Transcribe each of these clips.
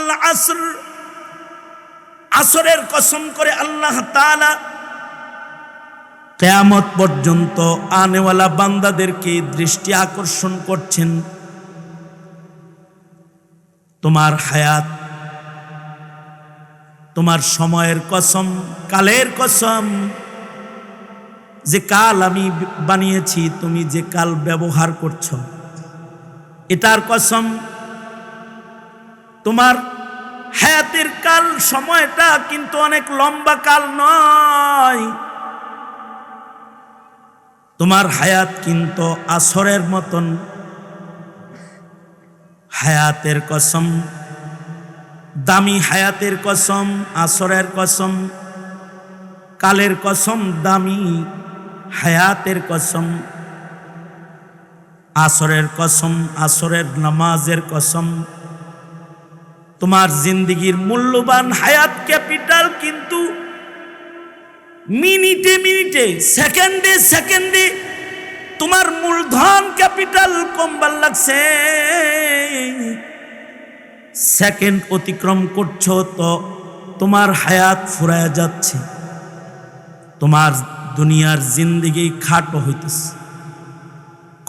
ওয়াল আসর, আসরের কসম করে আল্লাহ তাআলা কিয়ামত পর্যন্ত আনেওয়ালা বান্দাদেরকে দৃষ্টি আকর্ষণ করছেন। তোমার হায়াত, তোমার সময়ের কসম, কালের কসম, যে কাল আমি বানিয়েছি, তুমি যে কাল ব্যবহার করছো এটার কসম। তোমার হায়াতের কাল, সময়টা কিন্তু অনেক লম্বা কাল নয়। তোমার হায়াত কিন্তু আসরের মতন। হায়াতের কসম, দামি হায়াতের কসম, আসরের কসম, কালের কসম, দামি হায়াতের কসম, আসরের কসম, আসরের নামাজের কসম। তোমার জিন্দেগির মূল্যবান হায়াত ক্যাপিটাল কিন্তু মিনিটে মিনিটে, সেকেন্ডে সেকেন্ডে তোমার মূলধন ক্যাপিটাল কমবার লাগছে। সেকেন্ড অতিক্রম করছো তো তোমার হায়াত ফুরায় যাচ্ছে। তোমার দুনিয়ার জিন্দেগি খাটো হইতেছে,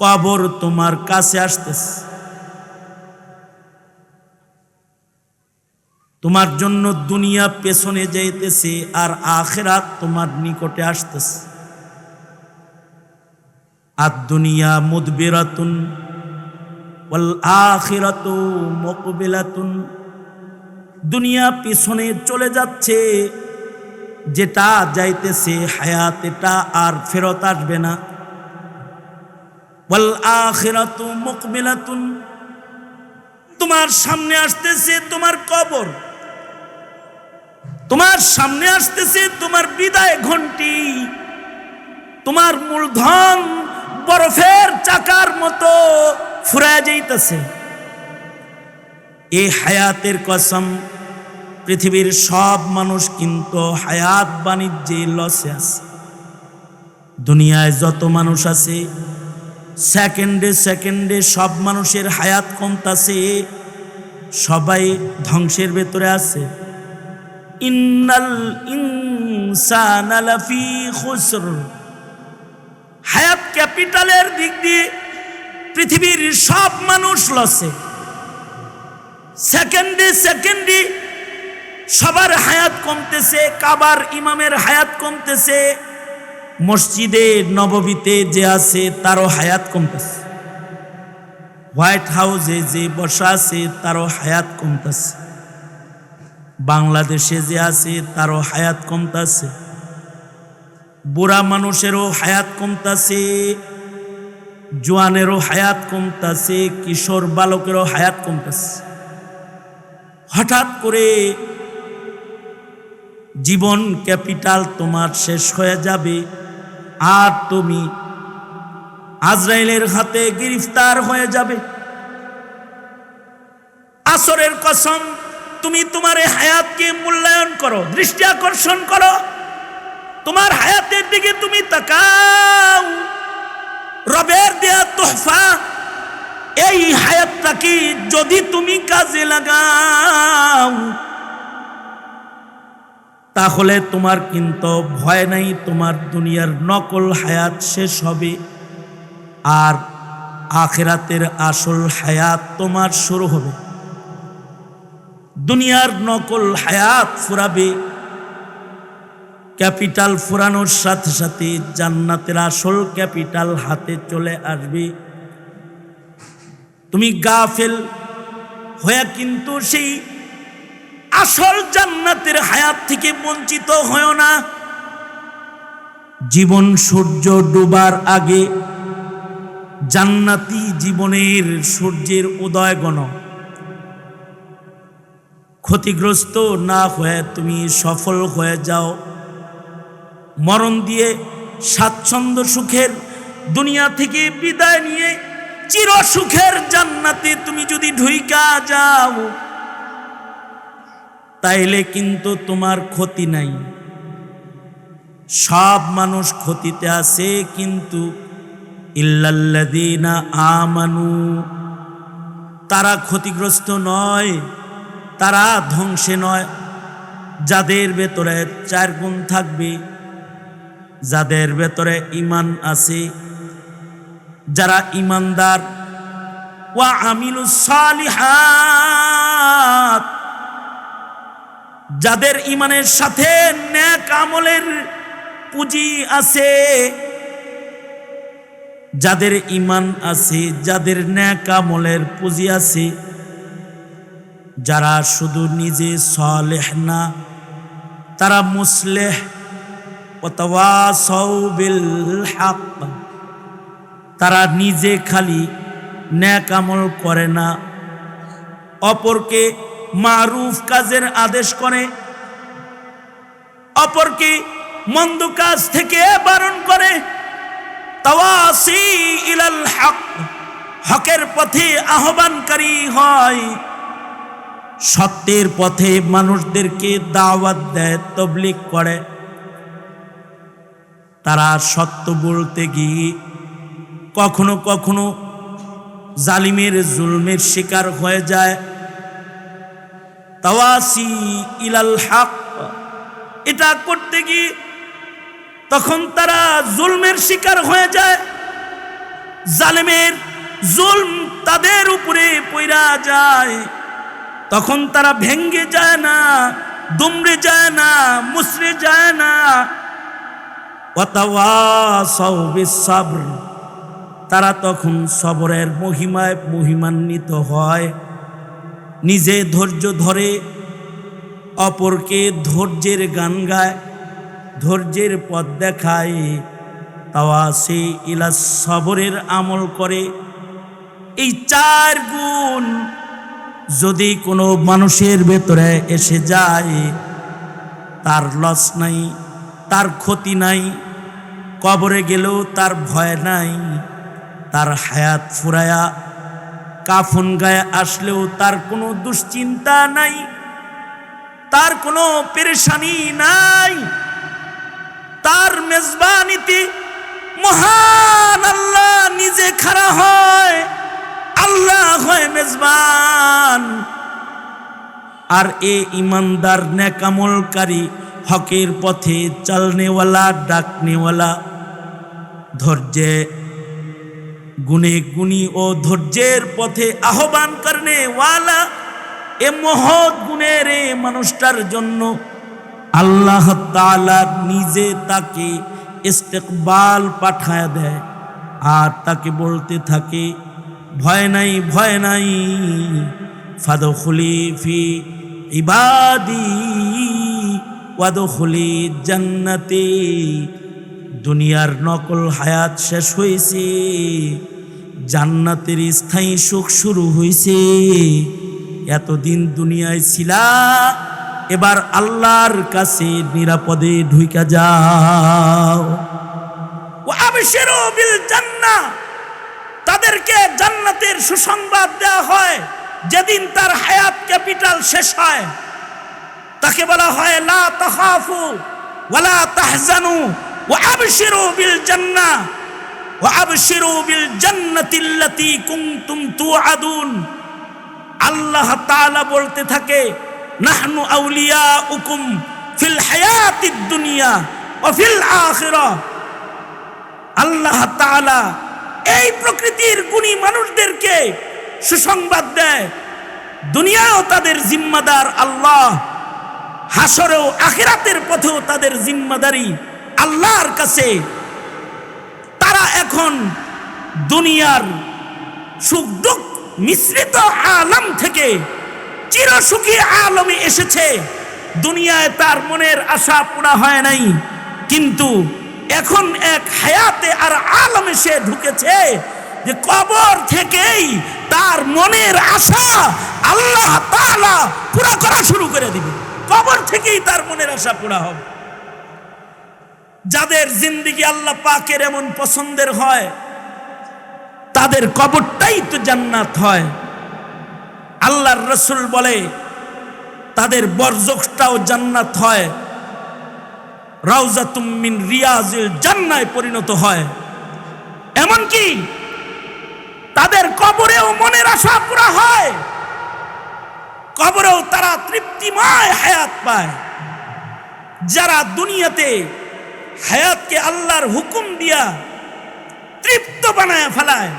কবর তোমার কাছে আসতেছে। তোমার জন্য দুনিয়া পেছনে যাইতেছে আর আখিরাত তোমার নিকটে আসতেছে। আর দুনিয়া মুদবিরাতুন ওয়াল আখিরাতু মুকবিলাতুন। দুনিয়া পিছনে চলে যাচ্ছে, যেটা যাইতেছে হায়াত, এটা আর ফেরত আসবে না। ওয়াল আখিরাতু মুকবিলাতুন, তোমার সামনে আসতেছে তোমার কবর, তোমার সামনে আসতেছে তোমার বিদায় ঘন্টি। তোমার মূলধন বরফের চাকার মতো ফুরায় যাইতেছে। এই হায়াতের কসম, পৃথিবীর সব মানুষ কিন্তু হায়াত বাণিজ্যে লসে আছে। দুনিয়ায় যত মানুষ আছে, সেকেন্ডে সেকেন্ডে সব মানুষের হায়াত কমতাছে, সবাই ধ্বংসের ভেতরে আছে। ইন্নাল ইনসানা লাফি খুসর। হায়াত ক্যাপিটালের দিক দিয়ে পৃথিবীর সব মানুষ লসে। সেকেন্ডে সেকেন্ডে সবার হায়াত কমতেছে। কাবার ইমামের হায়াত কমতেছে, মসজিদে নববীতে যে আছে তারও হায়াত কমতেছে, হোয়াইট হাউসে যে বসা আছে তারও হায়াত কমতেছে, বাংলাদেশে যে আছে তারও হায়াত কমতেছে, বুড়া মানুষেরও হায়াত কমতেছে, জোয়ানেরও হায়াত কমতেছে, কিশোর বালকেরও হায়াত কমতেছে। হঠাৎ করে জীবন ক্যাপিটাল তোমার শেষ হয়ে যাবে আর তুমি আজরাইলের হাতে গ্রেফতার হয়ে যাবে। আসরের কসম, তুমি তোমার এই হায়াতকে মূল্যায়ন করো, দৃষ্টি আকর্ষণ করো। তোমার হায়াতের দিকে তুমি তাকাও। রবের দেয়া তোহফা, এই হায়াতটাকে যদি তুমি কাজে লাগাও তাহলে তোমার কিন্তু ভয় নাই, তোমার দুনিয়ার নকল হায়াত শেষ হবে আর আখিরাতের আসল হায়াত তোমার শুরু হবে। দুনিয়ার নকল হায়াত ফুরাবে, ক্যাপিটাল ফুরানোর সাথে সাথে জান্নাতের আসল ক্যাপিটাল হাতে চলে আসবে। তুমি গাফেল হয়ে কিন্তু সেই আসল জান্নাতের হায়াত থেকে বঞ্চিত হয় না। জীবন সূর্য ডুবার আগে জান্নাতি জীবনের সূর্যের উদয় গণ। ক্ষতিগ্রস্ত না হয়ে তুমি সফল হয়ে যাও। মরণ দিয়ে স্বাচ্ছন্দ্য সুখের দুনিয়া থেকে বিদায় নিয়ে চির সুখের জান্নাতে তুমি যদি ঢুইকা যাও তাইলে কিন্তু তোমার ক্ষতি নাই। সব মানুষ ক্ষতিতে আছে, কিন্তু ইল্লাল্লাযীনা আমানু, তারা ক্ষতিগ্রস্ত নয়। তারা ধ্বংসে নয়, যাদের ভেতরে 4 গুণ থাকবে, যাদের ভেতরে ঈমান আছে, যারা ঈমানদার, ওয়া আমিলুস সালিহাত, যাদের ঈমানের সাথে নেক আমলের পুঁজি আছে, যাদের ঈমান আছে, যাদের নেক আমলের পুঁজি আছে, যারা শুধু নিজে সালেহ না, তারা মুসলিহ, ওয়াতাওয়াসাউ বিল হক, তারা নিজে খালি নেক আমল করে না, অপরকে মারুফ কাজের আদেশ করে, অপরকে মন্দ কাজ থেকে বারণ করে, তাওয়াসি ইলাল হক, হকের পথে আহ্বানকারী হয়, সত্যের পথে মানুষদেরকে দাওয়াত দেয়, তাবলীগ করে। তারা সত্য বলতে গিয়ে কখনো কখনো জালিমের জুলমের শিকার হয়ে যায়। তাওয়াসি ইলাল হক, এটা করতে গিয়ে তখন তারা জুলমের শিকার হয়ে যায়, জালিমের জুলম তাদের উপরে পইরা যায়, তখন তারা ভেঙ্গে যায় না, দুমড়ে যায় না, মুসরে যায় না। ওয়াতাওয়াসাউ বিস সাবর, তারা তখন সবরের মহিমায় মহিমান্বিত হয়, নিজে ধৈর্য ধরে, অপরকে ধৈর্যের গান গায়, ধৈর্যের পথ দেখায়, তাওয়াসি ইলা সবরের আমল করে। এই 4 গুণ যদি কোনো মানুষের ভেতরে এসে যায়, তার লস নাই, তার ক্ষতি নাই, কবরে গেলেও তার ভয় নাই, তার হায়াত ফুরায়া কাফন গায়ে আসলেও তার কোনো দুশ্চিন্তা নাই, তার কোনো পেরেশানি নাই। তার মেজবানিতে মহান আল্লাহ নিজে খাড়া হয়, আল্লাহ হয় মেজবান। আর এ ইমানদার নেকামলকারী, হকের পথে চলনেওয়ালা, ডাকনেওয়ালা, ধৈর্যে গুণে গুণী ও ধৈর্যের পথে আহ্বান করনেওয়ালা, এ মহৎ গুণের এ মানুষটার জন্য আল্লাহ তাআলা নিজে তাকে ইস্তেকবাল পাঠায় দেয়, আর তাকে বলতে থাকে, ভয় নাই, ভয় নাই, ফাদখুলি ফি ইবাদি ওয়াদখুলি জান্নাতি। দুনিয়ার নকল হায়াত শেষ হয়েছে, জান্নাতের স্থায়ী সুখ শুরু হয়েছে। এতদিন দুনিয়ায় ছিলা, এবার আল্লাহর কাছে নিরাপদে ঢুইকা যাও। ওয়া আবশিরু বিল জান্নাহ, তাদেরকে জান্নাতের সুসংবাদ দেওয়া হয় যেদিন তার হায়াত ক্যাপিটাল শেষ হয়। তাকে বলা হয় লা তাখাফু ওয়ালা তাহজানু ওয়া আবশিরু বিল জান্নাহ ওয়া আবশিরু বিল জান্নাতিল্লাতী কুনতুম তুআদুন। আল্লাহ তাআলা বলতে থাকে, নাহনু আউলিয়াউকুম ফিল হায়াতিদ দুনিয়া ওয়া ফিল আখিরাহ। আল্লাহ তাআলা এই প্রকৃতির গুণী মানুষদেরকে সুসংবাদ দেয়, দুনিয়াও তাদের জিম্মাদার আল্লাহ, হাসরেও আখিরাতের পথেও তাদের জিম্মাদারি আল্লাহর কাছে। তারা এখন দুনিয়ার সুখ দুঃখ মিশ্রিত আলম থেকে চিরসুখী আলমে এসেছে। দুনিয়ায় তার মনের আশা পুরা হয় নাই, কিন্তু এখন এক হায়াতে আর আলমে সে ঢুকেছে যে কবর থেকেই তার মনের আশা আল্লাহ তাআলা পুরা করা শুরু করে দিবে। কবর থেকেই তার মনের আশা পুরা হবে। যাদের জিন্দেগি আল্লাহ পাকের এমন পছন্দের হয়, তাদের কবরটাই তো জান্নাত হয়। আল্লাহর রাসূল বলে তাদের বরজখটাও জান্নাত হয়, রাউজাতুম মিন রিয়াজিল জান্নায় পরিণত হয়। এমনকি তাদের কবরেও মনের আশা পুরা হয়। কবরেও তারা তৃপ্তিময় হায়াত পায়। যারা দুনিয়াতে হায়াতকে আল্লাহর হুকুম দিয়া তৃপ্ত বানায় ফেলায়,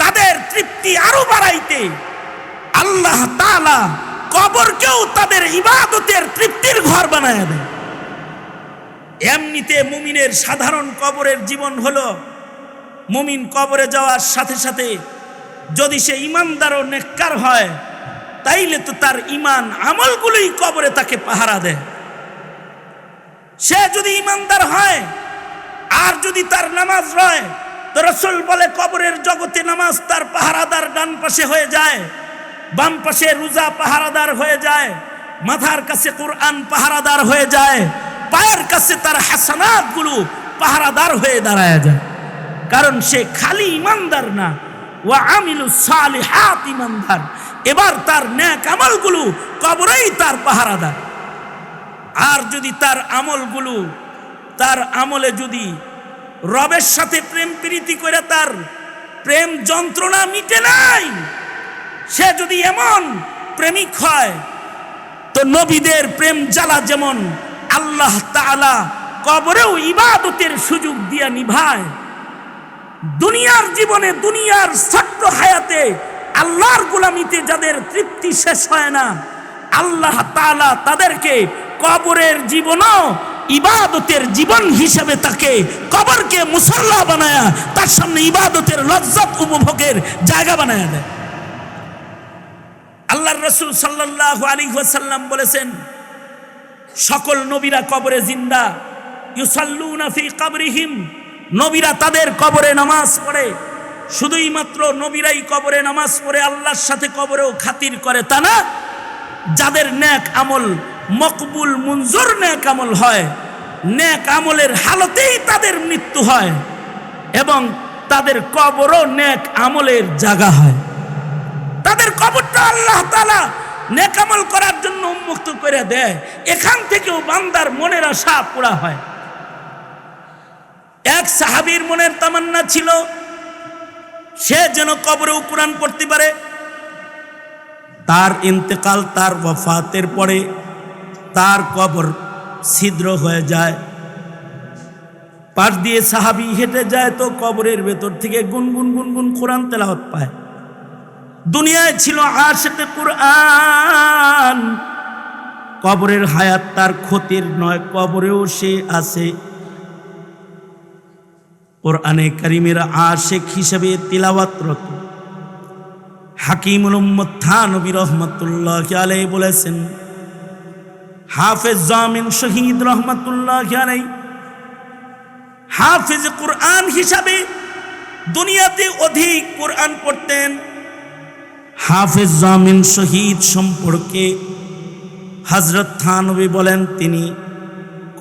তাদের তৃপ্তি আরো বাড়াইতে আল্লাহ তাআলা কবরকেও তাদের ইবাদতের তৃপ্তির ঘর বানায় দেয়। এমনিতে মুমিনের সাধারণ কবরের জীবন হলো, মুমিন কবরে যাওয়ার সাথে সাথে যদি সে ইমানদার ও নেককার হয়, তাইলে তো তার ইমান আমলগুলোই কবরে তাকে পাহারা দেয়। সে যদি ইমানদার হয় আর যদি তার নামাজ রয়, তো রাসূল বলে কবরের জগতে নামাজ তার পাহারাদার ডান পাশে হয়ে যায়, বাম পাশে রোজা পাহারাদার হয়ে যায়, মাথার কাছে কোরআন পাহারাদার হয়ে যায়, পায়ের কাছে তার হাসানাতগুলো পাহারাদার হয়ে দাঁড়ায় যায়। কারণ সে খালি ইমানদার না, ওয়া আমিলু সালিহাত ইমানদার। এবার তার নেক আমলগুলো কবরেই তার পাহারাদার। আর যদি তার আমলগুলো, তার আমলে যদি রবের সাথে প্রেম প্রীতি করে তার প্রেম যন্ত্রণা মিটে নাই, সে যদি এমন প্রেমিক হয়, তো নবীদের প্রেম জ্বালা যেমন আল্লাহ তাআলা কবরেও ইবাদতের সুযোগ দিয়া নিভায়, দুনিয়ার জীবনে দুনিয়ার ছোট্ট হায়াতে আল্লাহর গোলামিতে যাদের তৃপ্তি শেষ হয় না, আল্লাহ তাআলা তাদেরকে কবরের জীবনও ইবাদতের জীবন হিসেবে তাকে কবরকে মুসল্লা বানায়া তার সামনে ইবাদতের লজ্জত উপভোগের জায়গা বানায়া দেয়। আল্লাহর রাসূল সাল্লাল্লাহু আলাইহি ওয়াসাল্লাম বলেছেন, সকল নবীরা কবরে জিন্দা, ইউসাল্লুনা ফি কবরিহিম, নবীরা তাদের কবরে নামাজ পড়ে। শুধুই মাত্র নবীরাই কবরে নামাজ পড়ে আল্লাহর সাথে কবরেও খাতির করে তা না, যাদের নেক আমল মকবুল মঞ্জুর নেক আমল হয়, নেক আমলের হালতেই তাদের মৃত্যু হয় এবং তাদের কবরও নেক আমলের জায়গা হয়। তাদের কবরটা আল্লাহ তাআলা নেক আমল করার জন্য উন্মুক্ত করে দেয়। এখান থেকেও বান্দার মনের আশা পুরা হয়। এক সাহাবীর মনের তামান্না ছিল সে যেন কবরেও কোরআন পড়তে পারে। তার ইন্তেকাল, তার ওয়াফাতের পরে তার কবর ছিদ্র হয়ে যায়। পাশ দিয়ে সাহাবী হেঁটে যায় তো কবরের ভেতর থেকে গুনগুন গুনগুন কোরআন তেলাওয়াত পায়। দুনিয়ায় ছিল আশিকে কোরআন, কবরের হায়াত তার ক্ষতির নয়, কবরেও সে আছে কোরআনে কারীমের আশিক হিসেবে তিলাওয়াতরত। হাকিমুল উম্মত থানবী রাহমাতুল্লাহি আলাইহি বলেছেন, হাফেজ জামিন শহীদ রাহমাতুল্লাহি আলাইহি হাফেজ কোরআন হিসাবে দুনিয়াতে অধিক কোরআন পড়তেন। হাফেজ জামিন শহীদ সম্পর্কে হযরত থানবী বলেন, তিনি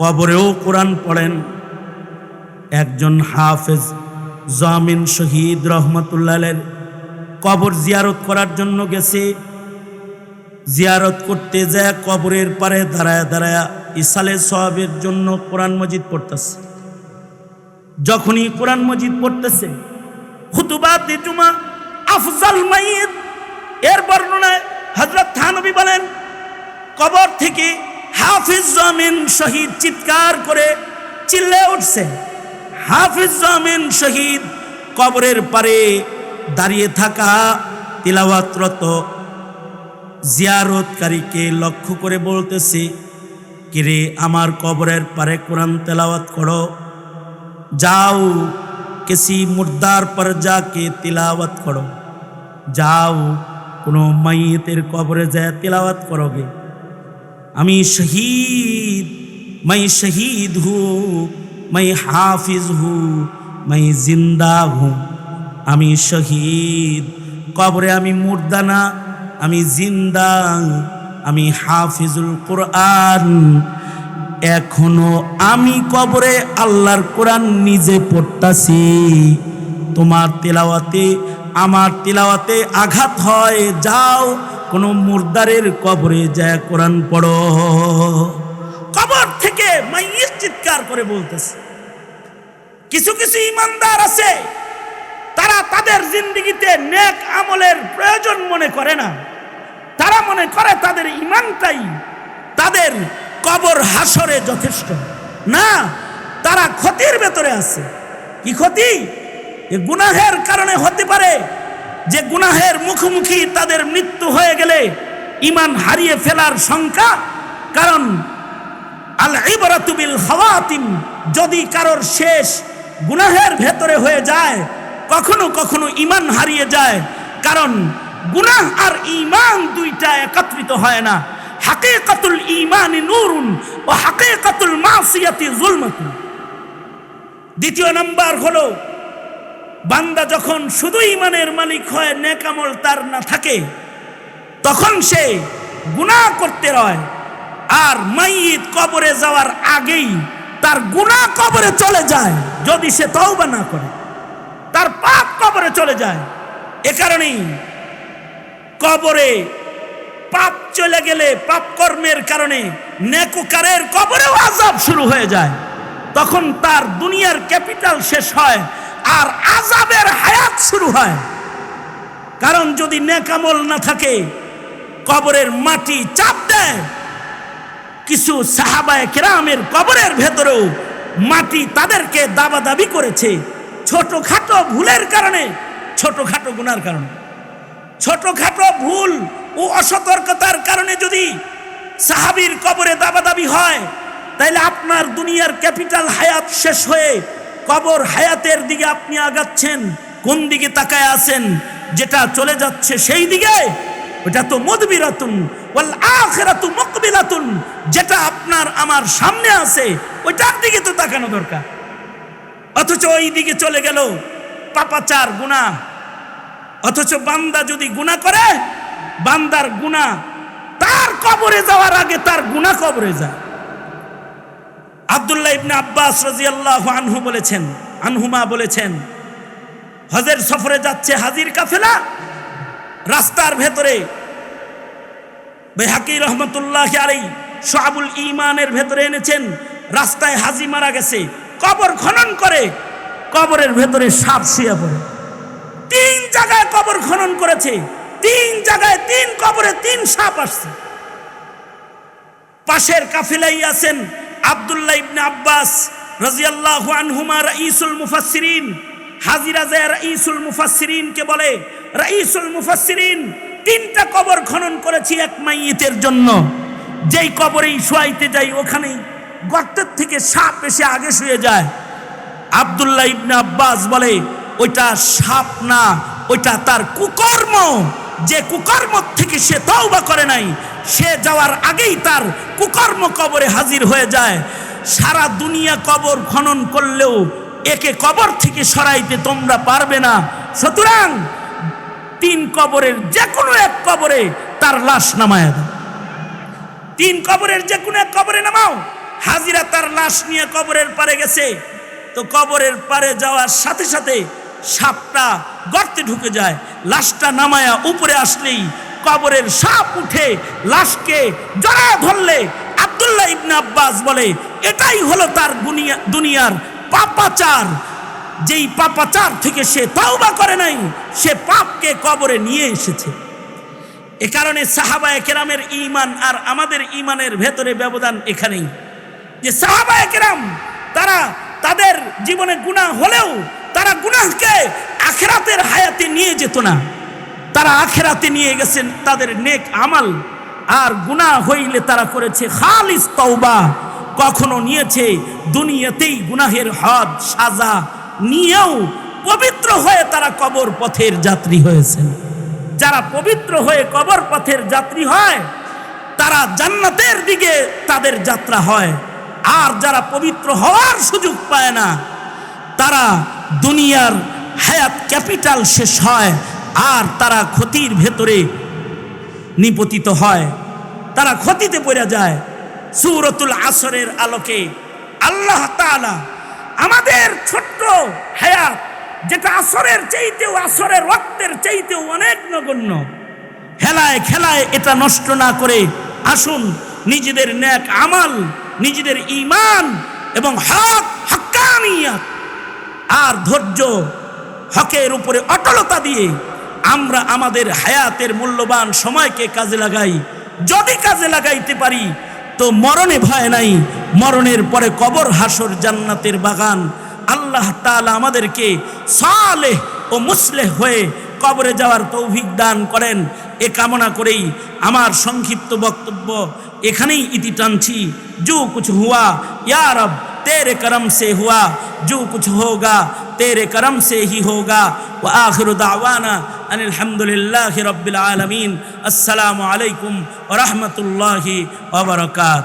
কবরেও কোরআন পড়েন। একজন হাফেজ জামিন শহীদ রাহমাতুল্লাহ আলাইহির কবর জিয়ারত করার জন্য গেছে। জিয়ারত করতে যায় কবরের পারে দাঁড়ায় দাঁড়ায় ইসালে সওয়াবের জন্য কোরআন মজিদ পড়তেছে। যখনই কোরআন মজিদ পড়তেছে, খুতুবাতে জুমা আফজাল মাইয়িত এর বর্ণনায় হযরত থানবী বলেন, কবর থেকে হাফিজ জামিন শহীদ চিৎকার করে চিল্লে উঠছে। হাফিজ জামিন শহীদ কবরের পারে দাঁড়িয়ে থাকা তিলাওয়াতরত জিয়ারতকারীকে লক্ষ্য করে বলতেছে, কিরে আমার কবরের পারে কোরআন তেলাওয়াত করো, যাও কিসি মুর্দার পর যাকে তিলাওয়াত করো, যাও কোনো মাইয়িতের কবরে যায় তিলাওয়াত করোগে। আমি শহীদ, मैं शहीद हूँ, मैं हाफिज हूँ, मैं जिंदा हूँ। আমি শহীদ, কবরে আমি মুর্দা না, আমি জিন্দা, আমি হাফিজুল কোরআন। এখনো আমি কবরে আল্লাহর কোরআন নিজে পড়তাছি। তোমার তেলাওয়াতে আমার তেলাওয়াতে আঘাত হয়, যাও কোনো মুর্দারের কবরে যায় কোরআন পড়ো। কবর থেকে মাইয়িত চিৎকার করে বলতেছে। কিছু কিছু ইমানদার আছে, তারা তাদের জিন্দেগিতে নেক আমলের প্রয়োজন মনে করে না। তারা মনে করে তাদের ঈমানটাই তাদের কবর হাসরে যথেষ্ট। না, তারা ক্ষতির ভেতরে আছে। কি ক্ষতি? এ গুনাহের কারণে হতে পারে যে গুনাহের মুখোমুখি তাদের মৃত্যু হয়ে গেলে ঈমান হারিয়ে ফেলার শঙ্কা। কারণ আল ইবরাতু বিল খাওয়াতিম, যদি কারোর শেষ গুনাহের ভেতরে হয়ে যায়, কখনো কখনো ঈমান হারিয়ে যায়। কারণ গুনাহ আর ঈমান দুইটা একত্রিত হয় না। হাকিকাতুল ঈমানি নূরুন ওয়া হাকিকাতুল মাসিয়াতি যুলমাতুন। দ্বিতীয় নাম্বার হলো, বান্দা যখন শুধু ঈমানের মালিক হয়, নেক আমল তার না থাকে, তখন সে গুনাহ করতে রয়। আর মাইয়িত কবরে যাওয়ার আগেই তার গুনাহ কবরে চলে যায়। যদি সে তওবা না করে, তার পাপ কবরে চলে যায়। এ কারণেই কবরে পাপ চলে গেলে, পাপ কর্মের কারণে নেককারের কবরেও আযাব শুরু হয়ে যায়। তখন তার দুনিয়ার ক্যাপিটাল শেষ হয় আর আযাবের হায়াত শুরু হয়। কারণ যদি নেক আমল না থাকে, কবরের মাটি চাপ দেয়। কিছু সাহাবায়ে কেরামের কবরের ভেতরেও মাটি তাদেরকে দাবাদাবি করেছে, ছোটখাটো ভুলের কারণে, ছোটখাটো গুনার কারণে। ছোটখাটো ভুল ও অসতর্কতার কারণে যদি সাহাবীর কবরে দাবাদাবি হয়, তাইলে আপনার দুনিয়ার ক্যাপিটাল হায়াত শেষ হয়ে কবর হায়াতের দিকে আপনি আগাচ্ছেন। কোন দিকে তাকায় আছেন? যেটা চলে যাচ্ছে সেই দিকে। ওটা তো মুদবিরাতুন ওয়াল আখিরাতু মুকবিলাতুন। যেটা আপনার আমার সামনে আছে ওইটার দিকে তো তাকানো দরকার। অথচ ওই দিকে চলে গেল পাপাচার, গুনাহ। অথচ বান্দা যদি গুনাহ করে, বান্দার গুনাহ তার কবরে যাওয়ার আগে তার গুনাহ কবরে যায়। আব্দুল্লাহ ইবনে আব্বাস রাদিয়াল্লাহু আনহুমা বলেছেন, হজের সফরে যাচ্ছে হাজির কাফেলা, রাস্তার ভেতরে বাইহাকী রহমাতুল্লাহি আলাইহি শুআবুল ঈমানের ভেতরে এনেছেন, রাস্তায় হাজি মারা গেছে, কবর খনন করে, কবরের ভেতরে সাপ শুয়ে পড়ে। 3 জায়গায় কবর খনন করেছে, 3 জায়গায় 3 কবরে 3 সাপ আসছে। পাশের কাফেলাই আছেন আব্দুল্লাহ ইবনে আব্বাস রাদিয়াল্লাহু আনহুমা রাইসুল মুফাসসিরিন। হাজিরা যায় রাইসুল মুফাসসিরিন কে বলে, রাইসুল মুফাসসিরিন 3টা কবর খনন করেছি এক মাইয়িতের জন্য। যেই কবরেই শোয়াইতে যাই, ওখানেই গর্তের থেকে সাপ এসে আগে শুয়ে যায়। আব্দুল্লাহ ইবনে আব্বাস বলে, ওইটা সাপ না, ওইটা তার কুকর্ম। যে কুকর্ম থেকে সে তওবা করে নাই, সে যাওয়ার আগেই তার কুকর্ম কবরে হাজির হয়ে যায়। সারা দুনিয়া কবর খনন করলেও একে কবর থেকে সরাইতে তোমরা পারবে না। সুতরাং 3 কবরের যে কোনো এক কবরে তার লাশ নামায় দাও। 3 কবরের যে কোনো এক কবরে নামাও। হাজিরা তার লাশ নিয়ে কবরের পারে গেছে, তো কবরের পারে যাওয়ার সাথে সাথে সাপটা গর্তে ঢুকে যায়। লাশটা নামায়া উপরে আসলেই কবরের সাপ উঠে লাশকে জড়ায় ধরলে আব্দুল্লাহ ইবনে আব্বাস বলে, এটাই হলো তার দুনিয়ার পাপাচার। যেই পাপাচার থেকে সে তওবা করে নাই, সে পাপকে কবরে নিয়ে এসেছে। এ কারণে সাহাবায়ে কেরামের ঈমান আর আমাদের ঈমানের ভেতরে ব্যবধান এখানেই, যে সাহাবায়ে কেরাম তারা তাদের জীবনে গুনাহ হলেও তারা গুনাহকে আখিরাতের হায়াতে নিয়ে যেত না। তারা আখিরাতে নিয়ে গেছেন তাদের নেক আমল, আর গুনাহ হইলে তারা করেছে খালিস তওবা। কখনো নিয়েছে দুনিয়াতেই গুনাহের হদ সাজা নিয়েও পবিত্র হয়ে তারা কবর পথের যাত্রী হয়েছেন। যারা পবিত্র হয়ে কবর পথের যাত্রী হয়, তারা জান্নাতের দিকে তাদের যাত্রা হয়। আর যারা পবিত্র হওয়ার সুযোগ পায় না, তারা দুনিয়ার হায়াত ক্যাপিটাল শেষ হয় আর তারা ক্ষতির ভেতরে নিপতিত হয়, তারা ক্ষতিতে পড়ে যায়। সূরাতুল আসরের আলোকে আল্লাহ তাআলা আমাদের ছোট্ট হায়াত, যেটা আসরের চাইতেও, আসরের ওয়াক্তের চাইতেও অনেক নগণ্য, হেলায় খেলায় এটা নষ্ট না করে আসুন নিজেদের নেক আমল, নিজেদের ঈমান এবং হক, হক্কানিয়ত আর ধৈর্য, হকের উপরে অটলতা দিয়ে আমরা আমাদের হায়াতের মূল্যবান সময়কে কাজে লাগাই। যদি কাজে লাগাইতে পারি তো মরণে ভয় নাই, মরণের পরে কবর হাসর জান্নাতের বাগান। আল্লাহ তাআলা আমাদেরকে সালেহ ও মুসলেহ হয়ে কবরে যাওয়ার তৌফিক দান করেন। এ কামনা করেই আমার সংক্ষিপ্ত বক্তব্য এখানেই ইতি টানছি। जो कुछ हुआ या रब तेरे करम से हुआ, जो कुछ होगा तेरे करम से ही होगा। व आखिर दावाना अनिल हम्दुलिल्लाहि रब्बिल आलमीन। अस्सलामु अलैकुम व रहमतुल्लाहि व बरकात।